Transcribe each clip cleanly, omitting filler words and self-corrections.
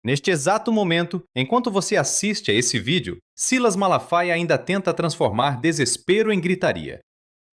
Neste exato momento, enquanto você assiste a esse vídeo, Silas Malafaia ainda tenta transformar desespero em gritaria.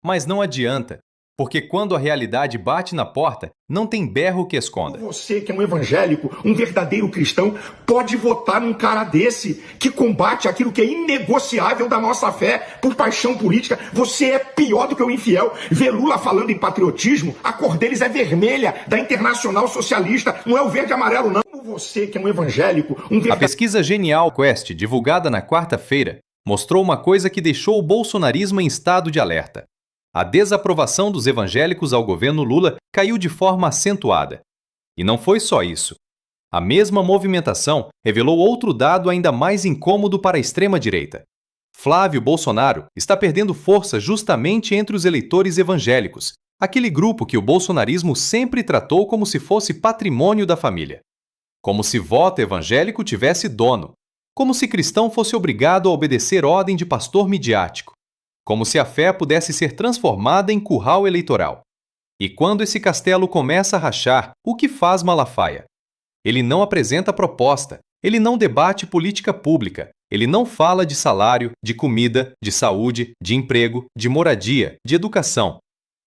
Mas não adianta, porque quando a realidade bate na porta, não tem berro que esconda. Você que é um evangélico, um verdadeiro cristão, pode votar num cara desse, que combate aquilo que é inegociável da nossa fé por paixão política. Você é pior do que o infiel. Ver Lula falando em patriotismo, a cor deles é vermelha, da Internacional Socialista, não é o verde e amarelo não. Você que é um evangélico, A pesquisa Genial Quest, divulgada na quarta-feira, mostrou uma coisa que deixou o bolsonarismo em estado de alerta. A desaprovação dos evangélicos ao governo Lula caiu de forma acentuada. E não foi só isso. A mesma movimentação revelou outro dado ainda mais incômodo para a extrema-direita. Flávio Bolsonaro está perdendo força justamente entre os eleitores evangélicos, aquele grupo que o bolsonarismo sempre tratou como se fosse patrimônio da família. Como se voto evangélico tivesse dono. Como se cristão fosse obrigado a obedecer ordem de pastor midiático. Como se a fé pudesse ser transformada em curral eleitoral. E quando esse castelo começa a rachar, o que faz Malafaia? Ele não apresenta proposta, ele não debate política pública, ele não fala de salário, de comida, de saúde, de emprego, de moradia, de educação.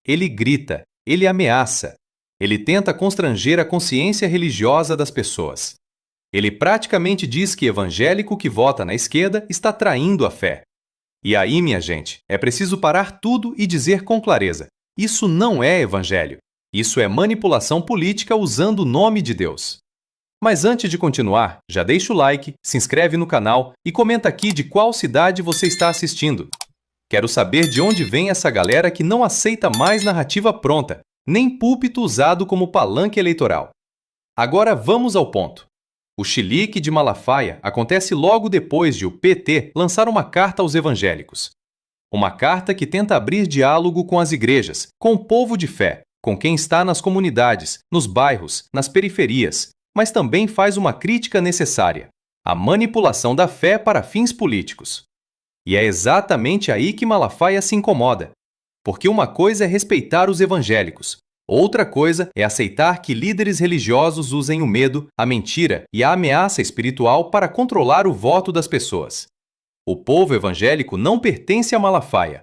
Ele grita, ele ameaça. Ele tenta constranger a consciência religiosa das pessoas. Ele praticamente diz que evangélico que vota na esquerda está traindo a fé. E aí, minha gente, é preciso parar tudo e dizer com clareza: isso não é evangelho. Isso é manipulação política usando o nome de Deus. Mas antes de continuar, já deixa o like, se inscreve no canal e comenta aqui de qual cidade você está assistindo. Quero saber de onde vem essa galera que não aceita mais narrativa pronta, nem púlpito usado como palanque eleitoral. Agora vamos ao ponto. O chilique de Malafaia acontece logo depois de o PT lançar uma carta aos evangélicos. Uma carta que tenta abrir diálogo com as igrejas, com o povo de fé, com quem está nas comunidades, nos bairros, nas periferias, mas também faz uma crítica necessária: a manipulação da fé para fins políticos. E é exatamente aí que Malafaia se incomoda. Porque uma coisa é respeitar os evangélicos, outra coisa é aceitar que líderes religiosos usem o medo, a mentira e a ameaça espiritual para controlar o voto das pessoas. O povo evangélico não pertence a Malafaia,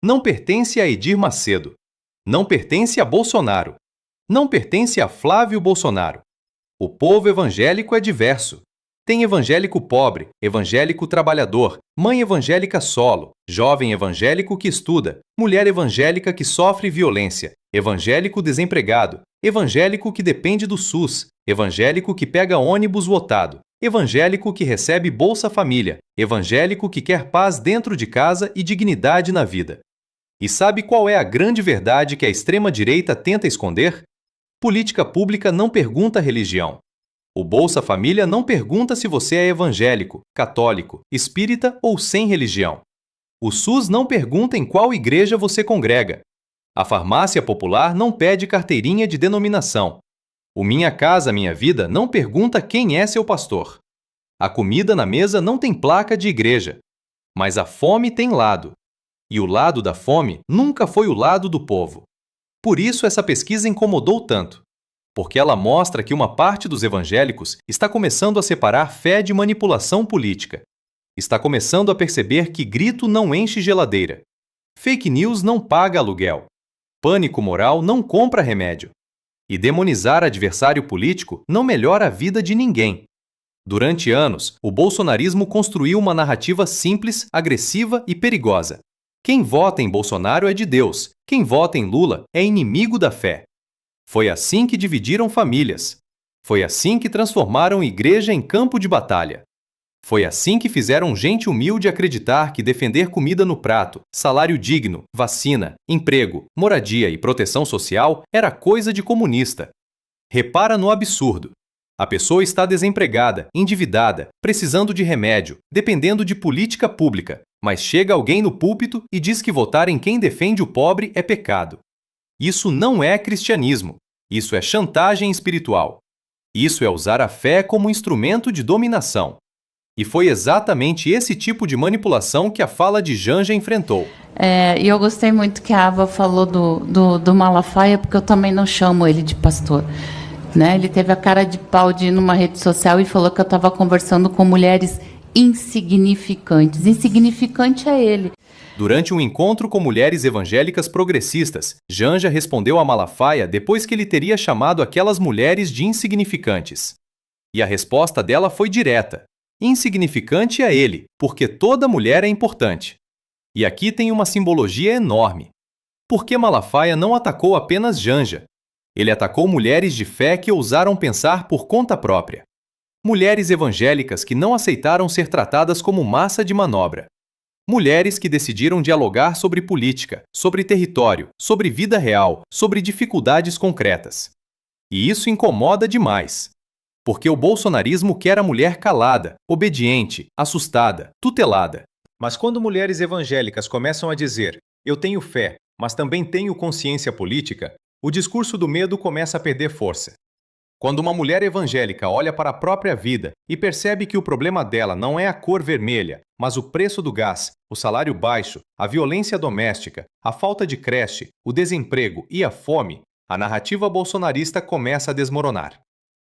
não pertence a Edir Macedo, não pertence a Bolsonaro, não pertence a Flávio Bolsonaro. O povo evangélico é diverso. Tem evangélico pobre, evangélico trabalhador, mãe evangélica solo, jovem evangélico que estuda, mulher evangélica que sofre violência, evangélico desempregado, evangélico que depende do SUS, evangélico que pega ônibus lotado, evangélico que recebe Bolsa Família, evangélico que quer paz dentro de casa e dignidade na vida. E sabe qual é a grande verdade que a extrema-direita tenta esconder? Política pública não pergunta religião. O Bolsa Família não pergunta se você é evangélico, católico, espírita ou sem religião. O SUS não pergunta em qual igreja você congrega. A farmácia popular não pede carteirinha de denominação. O Minha Casa Minha Vida não pergunta quem é seu pastor. A comida na mesa não tem placa de igreja. Mas a fome tem lado. E o lado da fome nunca foi o lado do povo. Por isso essa pesquisa incomodou tanto. Porque ela mostra que uma parte dos evangélicos está começando a separar fé de manipulação política. Está começando a perceber que grito não enche geladeira. Fake news não paga aluguel. Pânico moral não compra remédio. E demonizar adversário político não melhora a vida de ninguém. Durante anos, o bolsonarismo construiu uma narrativa simples, agressiva e perigosa. Quem vota em Bolsonaro é de Deus. Quem vota em Lula é inimigo da fé. Foi assim que dividiram famílias. Foi assim que transformaram igreja em campo de batalha. Foi assim que fizeram gente humilde acreditar que defender comida no prato, salário digno, vacina, emprego, moradia e proteção social era coisa de comunista. Repara no absurdo. A pessoa está desempregada, endividada, precisando de remédio, dependendo de política pública, mas chega alguém no púlpito e diz que votar em quem defende o pobre é pecado. Isso não é cristianismo. Isso é chantagem espiritual. Isso é usar a fé como instrumento de dominação. E foi exatamente esse tipo de manipulação que a fala de Janja enfrentou. E eu gostei muito que a Ava falou do Malafaia, porque eu também não chamo ele de pastor. né? Ele teve a cara de pau de ir numa rede social e falou que eu estava conversando com mulheres insignificantes. Insignificante é ele. Durante um encontro com mulheres evangélicas progressistas, Janja respondeu a Malafaia depois que ele teria chamado aquelas mulheres de insignificantes. E a resposta dela foi direta. Insignificante é ele, porque toda mulher é importante. E aqui tem uma simbologia enorme. Porque Malafaia não atacou apenas Janja. Ele atacou mulheres de fé que ousaram pensar por conta própria. Mulheres evangélicas que não aceitaram ser tratadas como massa de manobra. Mulheres que decidiram dialogar sobre política, sobre território, sobre vida real, sobre dificuldades concretas. E isso incomoda demais. Porque o bolsonarismo quer a mulher calada, obediente, assustada, tutelada. Mas quando mulheres evangélicas começam a dizer "eu tenho fé, mas também tenho consciência política", o discurso do medo começa a perder força. Quando uma mulher evangélica olha para a própria vida e percebe que o problema dela não é a cor vermelha, mas o preço do gás, o salário baixo, a violência doméstica, a falta de creche, o desemprego e a fome, a narrativa bolsonarista começa a desmoronar.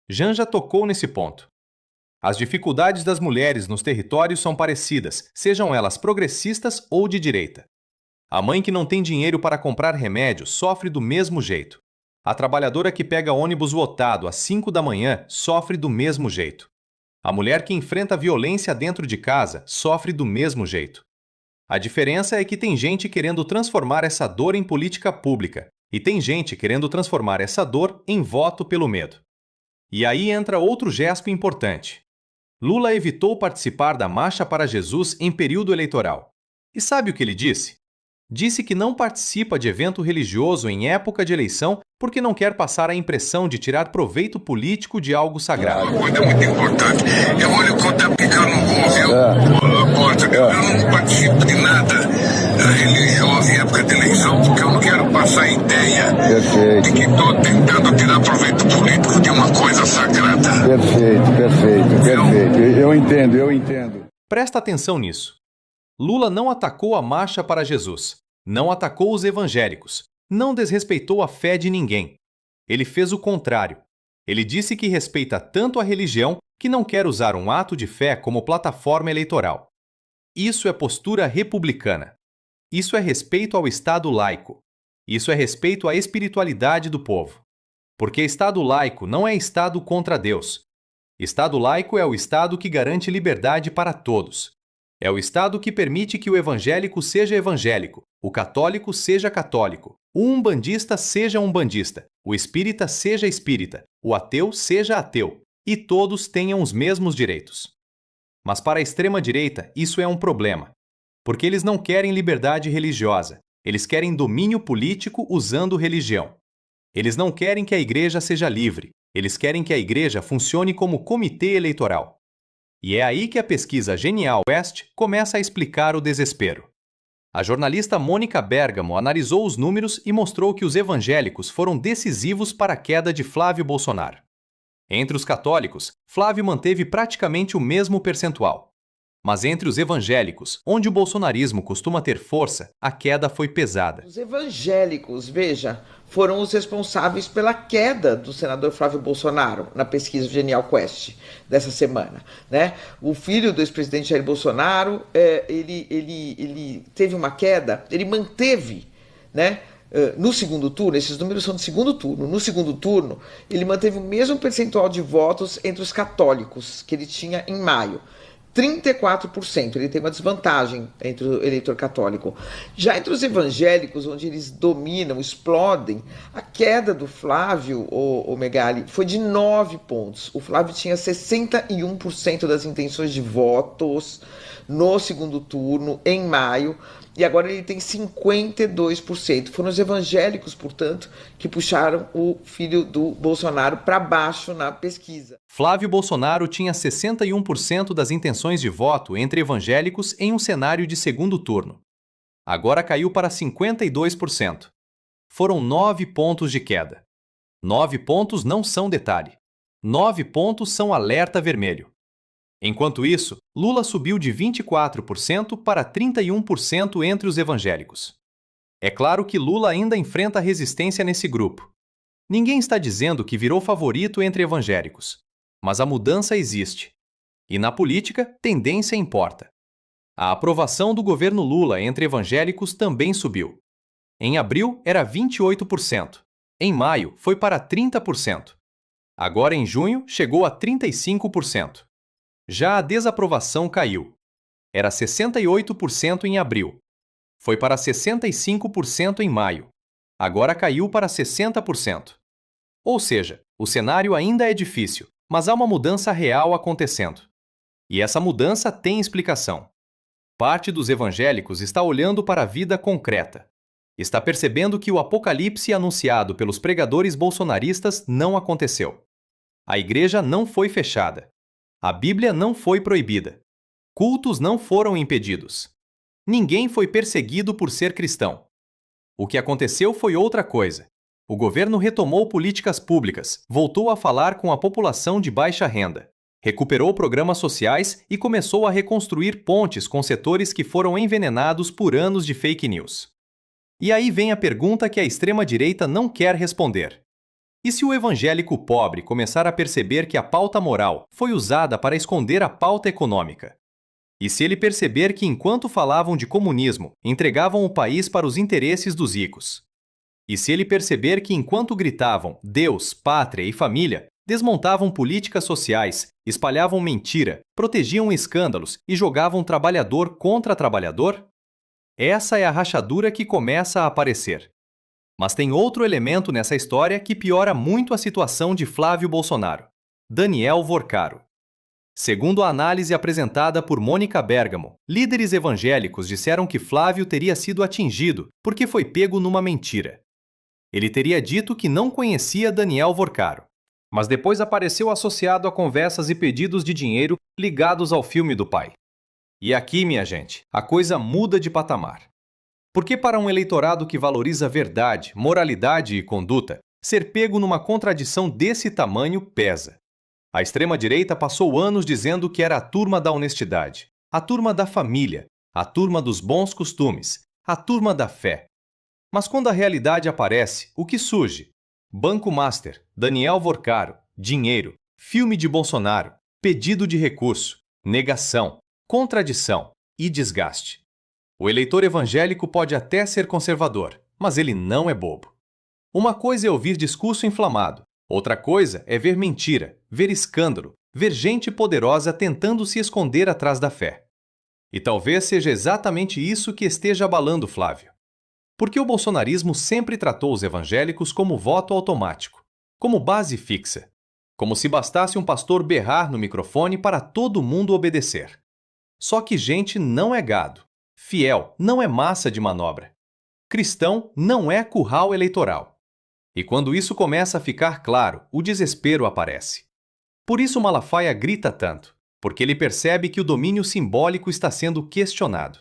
Janja tocou nesse ponto. As dificuldades das mulheres nos territórios são parecidas, sejam elas progressistas ou de direita. A mãe que não tem dinheiro para comprar remédio sofre do mesmo jeito. A trabalhadora que pega ônibus lotado às 5 da manhã sofre do mesmo jeito. A mulher que enfrenta violência dentro de casa sofre do mesmo jeito. A diferença é que tem gente querendo transformar essa dor em política pública e tem gente querendo transformar essa dor em voto pelo medo. E aí entra outro gesto importante. Lula evitou participar da Marcha para Jesus em período eleitoral. E sabe o que ele disse? Disse que não participa de evento religioso em época de eleição porque não quer passar a impressão de tirar proveito político de algo sagrado. Uma coisa muito importante. Eu vou lhe contar porque eu não vou, viu? Eu não participo de nada religioso em época de eleição porque eu não quero passar a ideia de que estou tentando tirar proveito político de uma coisa sagrada. Perfeito. Eu entendo. Presta atenção nisso. Lula não atacou a Marcha para Jesus, não atacou os evangélicos, não desrespeitou a fé de ninguém. Ele fez o contrário. Ele disse que respeita tanto a religião que não quer usar um ato de fé como plataforma eleitoral. Isso é postura republicana. Isso é respeito ao Estado laico. Isso é respeito à espiritualidade do povo. Porque Estado laico não é Estado contra Deus. Estado laico é o Estado que garante liberdade para todos. É o Estado que permite que o evangélico seja evangélico, o católico seja católico, o umbandista seja umbandista, o espírita seja espírita, o ateu seja ateu, e todos tenham os mesmos direitos. Mas para a extrema-direita isso é um problema, porque eles não querem liberdade religiosa, eles querem domínio político usando religião. Eles não querem que a igreja seja livre, eles querem que a igreja funcione como comitê eleitoral. E é aí que a pesquisa Genial Quest começa a explicar o desespero. A jornalista Mônica Bergamo analisou os números e mostrou que os evangélicos foram decisivos para a queda de Flávio Bolsonaro. Entre os católicos, Flávio manteve praticamente o mesmo percentual. Mas entre os evangélicos, onde o bolsonarismo costuma ter força, a queda foi pesada. Os evangélicos, veja, foram os responsáveis pela queda do senador Flávio Bolsonaro na pesquisa Genial Quest dessa semana, né? O filho do ex-presidente Jair Bolsonaro, ele teve uma queda, ele manteve, né? No segundo turno, esses números são do segundo turno, no segundo turno ele manteve o mesmo percentual de votos entre os católicos que ele tinha em maio. 34%, ele tem uma desvantagem entre o eleitor católico. Já entre os evangélicos, onde eles dominam, explodem, a queda do Flávio, o Megali, foi de 9 pontos. O Flávio tinha 61% das intenções de votos no segundo turno, em maio, e agora ele tem 52%. Foram os evangélicos, portanto, que puxaram o filho do Bolsonaro para baixo na pesquisa. Flávio Bolsonaro tinha 61% das intenções de voto entre evangélicos em um cenário de segundo turno. Agora caiu para 52%. Foram 9 pontos de queda. 9 pontos não são detalhe. 9 pontos são alerta vermelho. Enquanto isso, Lula subiu de 24% para 31% entre os evangélicos. É claro que Lula ainda enfrenta resistência nesse grupo. Ninguém está dizendo que virou favorito entre evangélicos, mas a mudança existe. E na política, tendência importa. A aprovação do governo Lula entre evangélicos também subiu. Em abril era 28%, em maio foi para 30%. Agora em junho chegou a 35%. Já a desaprovação caiu. Era 68% em abril. Foi para 65% em maio. Agora caiu para 60%. Ou seja, o cenário ainda é difícil, mas há uma mudança real acontecendo. E essa mudança tem explicação. Parte dos evangélicos está olhando para a vida concreta. Está percebendo que o apocalipse anunciado pelos pregadores bolsonaristas não aconteceu. A igreja não foi fechada. A Bíblia não foi proibida. Cultos não foram impedidos. Ninguém foi perseguido por ser cristão. O que aconteceu foi outra coisa. O governo retomou políticas públicas, voltou a falar com a população de baixa renda, recuperou programas sociais e começou a reconstruir pontes com setores que foram envenenados por anos de fake news. E aí vem a pergunta que a extrema-direita não quer responder. E se o evangélico pobre começar a perceber que a pauta moral foi usada para esconder a pauta econômica? E se ele perceber que enquanto falavam de comunismo, entregavam o país para os interesses dos ricos? E se ele perceber que enquanto gritavam Deus, pátria e família, desmontavam políticas sociais, espalhavam mentira, protegiam escândalos e jogavam trabalhador contra trabalhador? Essa é a rachadura que começa a aparecer. Mas tem outro elemento nessa história que piora muito a situação de Flávio Bolsonaro: Daniel Vorcaro. Segundo a análise apresentada por Mônica Bergamo, líderes evangélicos disseram que Flávio teria sido atingido porque foi pego numa mentira. Ele teria dito que não conhecia Daniel Vorcaro, mas depois apareceu associado a conversas e pedidos de dinheiro ligados ao filme do pai. E aqui, minha gente, a coisa muda de patamar. Porque para um eleitorado que valoriza verdade, moralidade e conduta, ser pego numa contradição desse tamanho pesa. A extrema-direita passou anos dizendo que era a turma da honestidade, a turma da família, a turma dos bons costumes, a turma da fé. Mas quando a realidade aparece, o que surge? Banco Master, Daniel Vorcaro, dinheiro, filme de Bolsonaro, pedido de recurso, negação, contradição e desgaste. O eleitor evangélico pode até ser conservador, mas ele não é bobo. Uma coisa é ouvir discurso inflamado, outra coisa é ver mentira, ver escândalo, ver gente poderosa tentando se esconder atrás da fé. E talvez seja exatamente isso que esteja abalando Flávio. Porque o bolsonarismo sempre tratou os evangélicos como voto automático, como base fixa, como se bastasse um pastor berrar no microfone para todo mundo obedecer. Só que gente não é gado, fiel não é massa de manobra, cristão não é curral eleitoral. E quando isso começa a ficar claro, o desespero aparece. Por isso Malafaia grita tanto, porque ele percebe que o domínio simbólico está sendo questionado.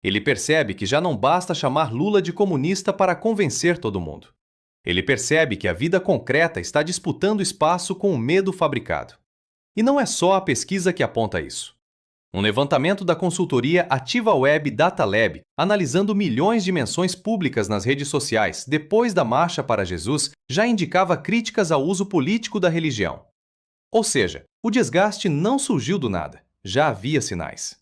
Ele percebe que já não basta chamar Lula de comunista para convencer todo mundo. Ele percebe que a vida concreta está disputando espaço com o medo fabricado. E não é só a pesquisa que aponta isso. Um levantamento da consultoria Ativa Web Data Lab, analisando milhões de menções públicas nas redes sociais depois da Marcha para Jesus, já indicava críticas ao uso político da religião. Ou seja, o desgaste não surgiu do nada, já havia sinais.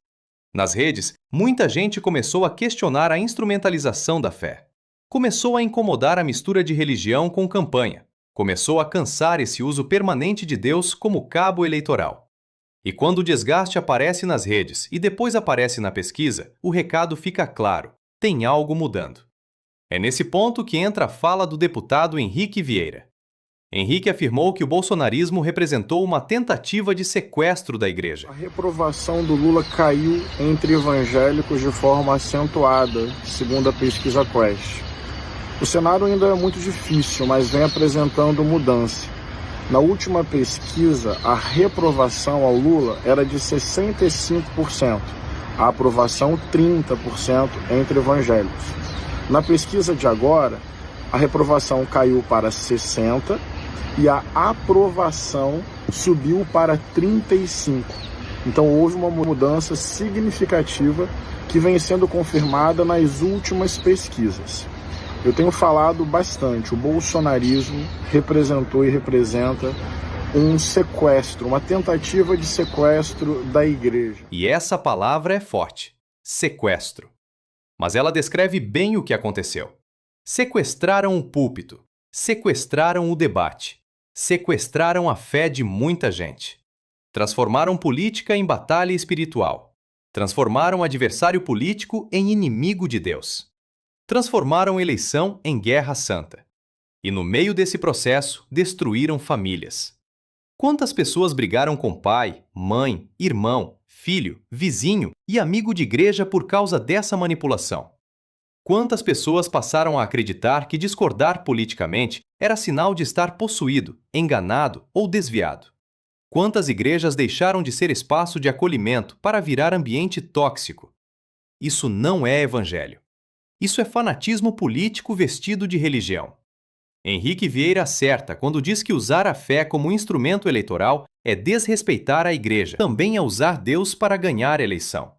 Nas redes, muita gente começou a questionar a instrumentalização da fé. Começou a incomodar a mistura de religião com campanha. Começou a cansar esse uso permanente de Deus como cabo eleitoral. E quando o desgaste aparece nas redes e depois aparece na pesquisa, o recado fica claro: tem algo mudando. É nesse ponto que entra a fala do deputado Henrique Vieira. Henrique afirmou que o bolsonarismo representou uma tentativa de sequestro da igreja. A reprovação do Lula caiu entre evangélicos de forma acentuada, segundo a pesquisa Quest. O cenário ainda é muito difícil, mas vem apresentando mudança. Na última pesquisa, a reprovação ao Lula era de 65%, a aprovação 30% entre evangélicos. Na pesquisa de agora, a reprovação caiu para 60% e a aprovação subiu para 35%. Então houve uma mudança significativa que vem sendo confirmada nas últimas pesquisas. Eu tenho falado bastante, o bolsonarismo representou e representa um sequestro, uma tentativa de sequestro da igreja. E essa palavra é forte: sequestro. Mas ela descreve bem o que aconteceu. Sequestraram o púlpito, sequestraram o debate, sequestraram a fé de muita gente. Transformaram política em batalha espiritual. Transformaram adversário político em inimigo de Deus. Transformaram eleição em guerra santa. E no meio desse processo, destruíram famílias. Quantas pessoas brigaram com pai, mãe, irmão, filho, vizinho e amigo de igreja por causa dessa manipulação? Quantas pessoas passaram a acreditar que discordar politicamente era sinal de estar possuído, enganado ou desviado? Quantas igrejas deixaram de ser espaço de acolhimento para virar ambiente tóxico? Isso não é evangelho. Isso é fanatismo político vestido de religião. Henrique Vieira acerta quando diz que usar a fé como instrumento eleitoral é desrespeitar a igreja. Também é usar Deus para ganhar a eleição.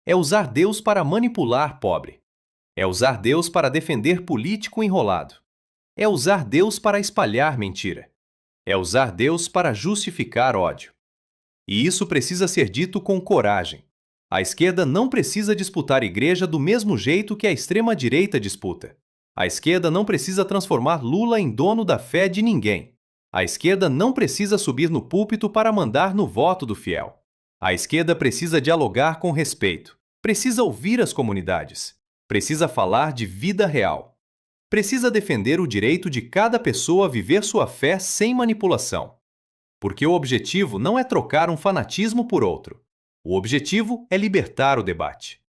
É usar Deus para manipular pobre. É usar Deus para defender político enrolado. É usar Deus para espalhar mentira. É usar Deus para justificar ódio. E isso precisa ser dito com coragem. A esquerda não precisa disputar igreja do mesmo jeito que a extrema-direita disputa. A esquerda não precisa transformar Lula em dono da fé de ninguém. A esquerda não precisa subir no púlpito para mandar no voto do fiel. A esquerda precisa dialogar com respeito. Precisa ouvir as comunidades. Precisa falar de vida real. Precisa defender o direito de cada pessoa a viver sua fé sem manipulação. Porque o objetivo não é trocar um fanatismo por outro. O objetivo é libertar o debate.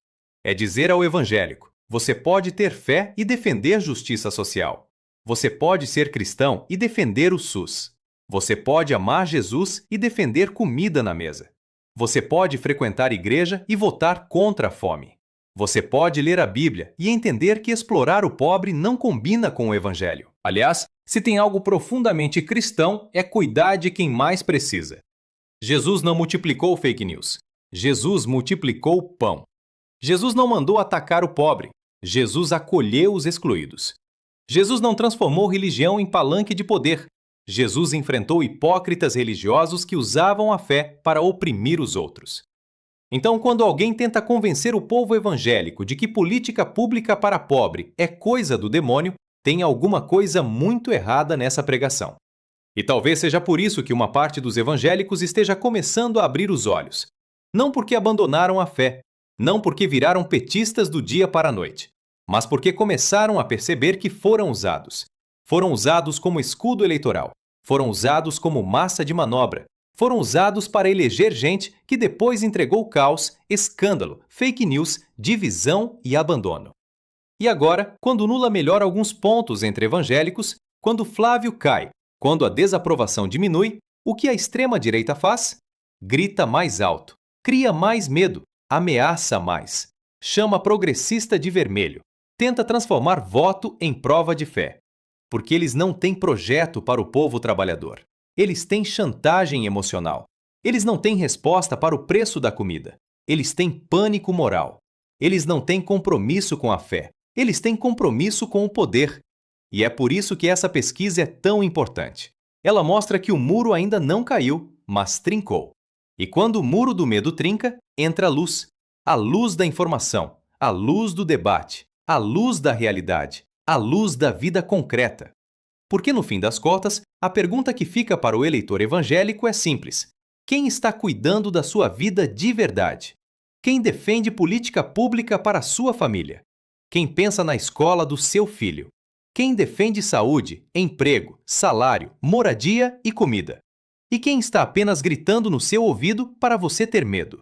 É dizer ao evangélico: você pode ter fé e defender justiça social. Você pode ser cristão e defender o SUS. Você pode amar Jesus e defender comida na mesa. Você pode frequentar igreja e votar contra a fome. Você pode ler a Bíblia e entender que explorar o pobre não combina com o evangelho. Aliás, se tem algo profundamente cristão, é cuidar de quem mais precisa. Jesus não multiplicou fake news. Jesus multiplicou o pão. Jesus não mandou atacar o pobre. Jesus acolheu os excluídos. Jesus não transformou religião em palanque de poder. Jesus enfrentou hipócritas religiosos que usavam a fé para oprimir os outros. Então, quando alguém tenta convencer o povo evangélico de que política pública para pobre é coisa do demônio, tem alguma coisa muito errada nessa pregação. E talvez seja por isso que uma parte dos evangélicos esteja começando a abrir os olhos. Não porque abandonaram a fé, não porque viraram petistas do dia para a noite, mas porque começaram a perceber que foram usados. Foram usados como escudo eleitoral, foram usados como massa de manobra, foram usados para eleger gente que depois entregou caos, escândalo, fake news, divisão e abandono. E agora, quando Lula melhora alguns pontos entre evangélicos, quando Flávio cai, quando a desaprovação diminui, o que a extrema-direita faz? Grita mais alto, cria mais medo, ameaça mais, chama progressista de vermelho, tenta transformar voto em prova de fé. Porque eles não têm projeto para o povo trabalhador. Eles têm chantagem emocional. Eles não têm resposta para o preço da comida. Eles têm pânico moral. Eles não têm compromisso com a fé. Eles têm compromisso com o poder. E é por isso que essa pesquisa é tão importante. Ela mostra que o muro ainda não caiu, mas trincou. E quando o muro do medo trinca, entra a luz da informação, a luz do debate, a luz da realidade, a luz da vida concreta. Porque, no fim das contas, a pergunta que fica para o eleitor evangélico é simples: quem está cuidando da sua vida de verdade? Quem defende política pública para a sua família? Quem pensa na escola do seu filho? Quem defende saúde, emprego, salário, moradia e comida? E quem está apenas gritando no seu ouvido para você ter medo?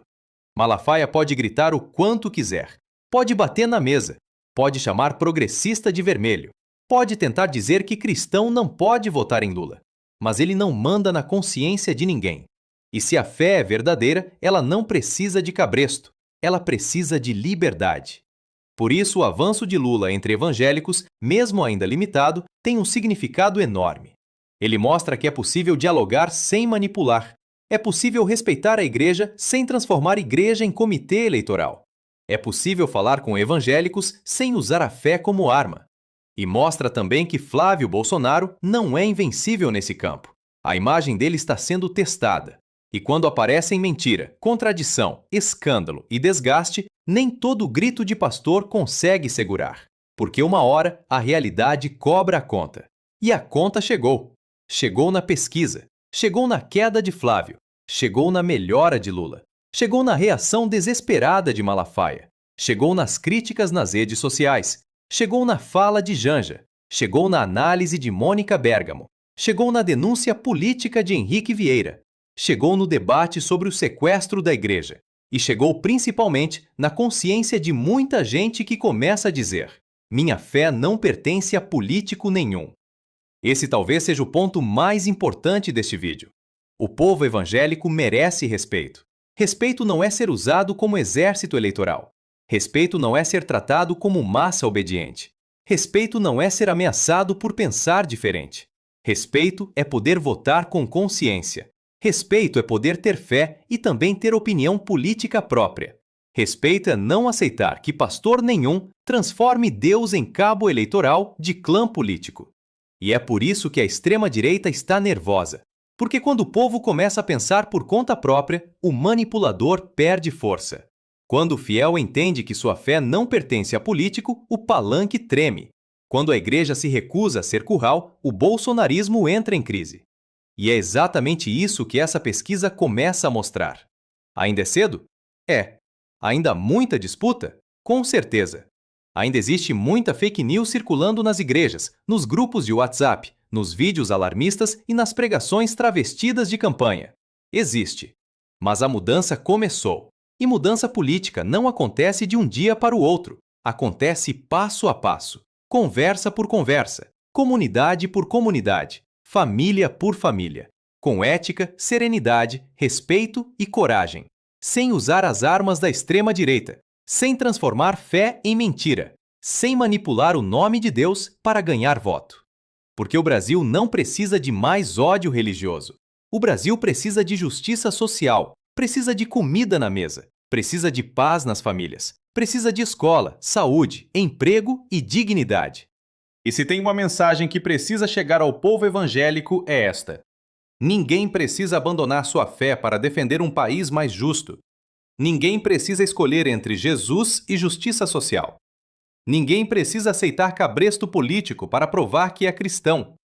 Malafaia pode gritar o quanto quiser, pode bater na mesa, pode chamar progressista de vermelho, pode tentar dizer que cristão não pode votar em Lula, mas ele não manda na consciência de ninguém. E se a fé é verdadeira, ela não precisa de cabresto, ela precisa de liberdade. Por isso, o avanço de Lula entre evangélicos, mesmo ainda limitado, tem um significado enorme. Ele mostra que é possível dialogar sem manipular. É possível respeitar a igreja sem transformar a igreja em comitê eleitoral. É possível falar com evangélicos sem usar a fé como arma. E mostra também que Flávio Bolsonaro não é invencível nesse campo. A imagem dele está sendo testada. E quando aparecem mentira, contradição, escândalo e desgaste, nem todo grito de pastor consegue segurar. Porque uma hora a realidade cobra a conta. E a conta chegou. Chegou na pesquisa. Chegou na queda de Flávio. Chegou na melhora de Lula. Chegou na reação desesperada de Malafaia. Chegou nas críticas nas redes sociais. Chegou na fala de Janja. Chegou na análise de Mônica Bergamo. Chegou na denúncia política de Henrique Vieira. Chegou no debate sobre o sequestro da igreja. E chegou principalmente na consciência de muita gente que começa a dizer: minha fé não pertence a político nenhum. Esse talvez seja o ponto mais importante deste vídeo. O povo evangélico merece respeito. Respeito não é ser usado como exército eleitoral. Respeito não é ser tratado como massa obediente. Respeito não é ser ameaçado por pensar diferente. Respeito é poder votar com consciência. Respeito é poder ter fé e também ter opinião política própria. Respeito é não aceitar que pastor nenhum transforme Deus em cabo eleitoral de clã político. E é por isso que a extrema-direita está nervosa. Porque quando o povo começa a pensar por conta própria, o manipulador perde força. Quando o fiel entende que sua fé não pertence a político, o palanque treme. Quando a igreja se recusa a ser curral, o bolsonarismo entra em crise. E é exatamente isso que essa pesquisa começa a mostrar. Ainda é cedo? É. Ainda há muita disputa? Com certeza. Ainda existe muita fake news circulando nas igrejas, nos grupos de WhatsApp, nos vídeos alarmistas e nas pregações travestidas de campanha. Existe. Mas a mudança começou. E mudança política não acontece de um dia para o outro. Acontece passo a passo, conversa por conversa, comunidade por comunidade, família por família, com ética, serenidade, respeito e coragem, sem usar as armas da extrema-direita, sem transformar fé em mentira, sem manipular o nome de Deus para ganhar voto. Porque o Brasil não precisa de mais ódio religioso. O Brasil precisa de justiça social, precisa de comida na mesa, precisa de paz nas famílias, precisa de escola, saúde, emprego e dignidade. E se tem uma mensagem que precisa chegar ao povo evangélico é esta: ninguém precisa abandonar sua fé para defender um país mais justo. Ninguém precisa escolher entre Jesus e justiça social. Ninguém precisa aceitar cabresto político para provar que é cristão.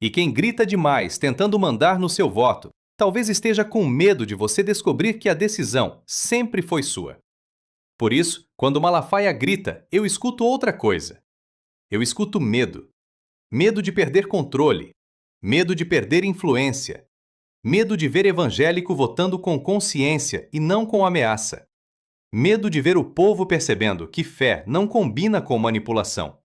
E quem grita demais tentando mandar no seu voto, talvez esteja com medo de você descobrir que a decisão sempre foi sua. Por isso, quando Malafaia grita, eu escuto outra coisa. Eu escuto medo. Medo de perder controle. Medo de perder influência. Medo de ver evangélico votando com consciência e não com ameaça. Medo de ver o povo percebendo que fé não combina com manipulação.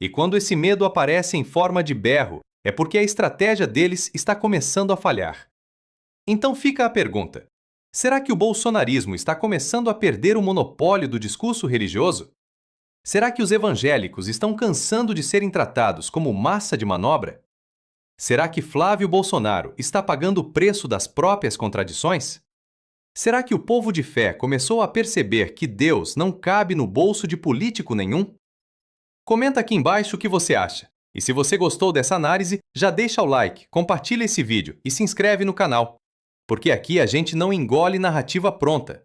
E quando esse medo aparece em forma de berro, é porque a estratégia deles está começando a falhar. Então fica a pergunta: será que o bolsonarismo está começando a perder o monopólio do discurso religioso? Será que os evangélicos estão cansando de serem tratados como massa de manobra? Será que Flávio Bolsonaro está pagando o preço das próprias contradições? Será que o povo de fé começou a perceber que Deus não cabe no bolso de político nenhum? Comenta aqui embaixo o que você acha. E se você gostou dessa análise, já deixa o like, compartilha esse vídeo e se inscreve no canal. Porque aqui a gente não engole narrativa pronta.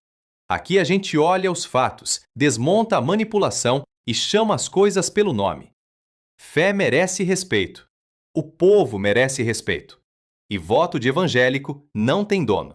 Aqui a gente olha os fatos, desmonta a manipulação e chama as coisas pelo nome. Fé merece respeito. O povo merece respeito. E voto de evangélico não tem dono.